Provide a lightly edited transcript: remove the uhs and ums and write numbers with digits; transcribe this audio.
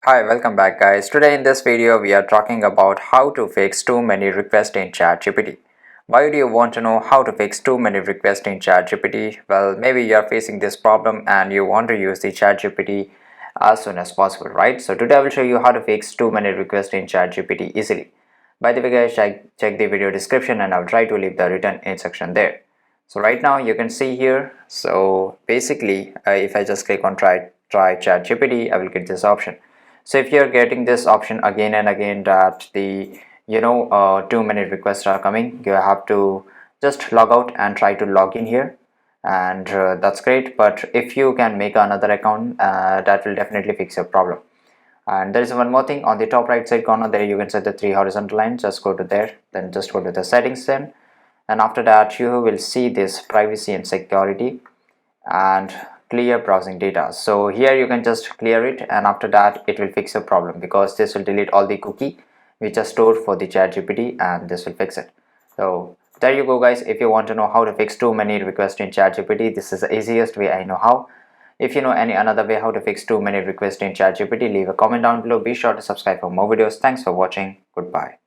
Hi, welcome back guys. Today in this video we are talking about how to fix too many requests in ChatGPT. Why do you want to know how to fix too many requests in ChatGPT? Well, maybe you are facing this problem and you want to use the ChatGPT as soon as possible, right? So today I will show you how to fix too many requests in ChatGPT easily. By the way guys, check the video description and I'll try to leave the written instruction there. So right now you can see here, so basically if I just click on try ChatGPT, I will get this option. So if you're getting this option again and again that the too many requests are coming, you have to just log out and try to log in here, and that's great. But if you can make another account, that will definitely fix your problem. And there is one more thing on the top right side corner there, you can set the three horizontal lines. Just go to there, then just go to the settings then, and after that you will see this privacy and security and clear browsing data. So here you can just clear it, and after that it will fix your problem because this will delete all the cookie which are stored for the ChatGPT, and this will fix it. So there you go guys. If you want to know how to fix too many requests in ChatGPT, this is the easiest way I know how. If you know any another way how to fix too many requests in ChatGPT, leave a comment down below. Be sure to subscribe for more videos. Thanks for watching. Goodbye.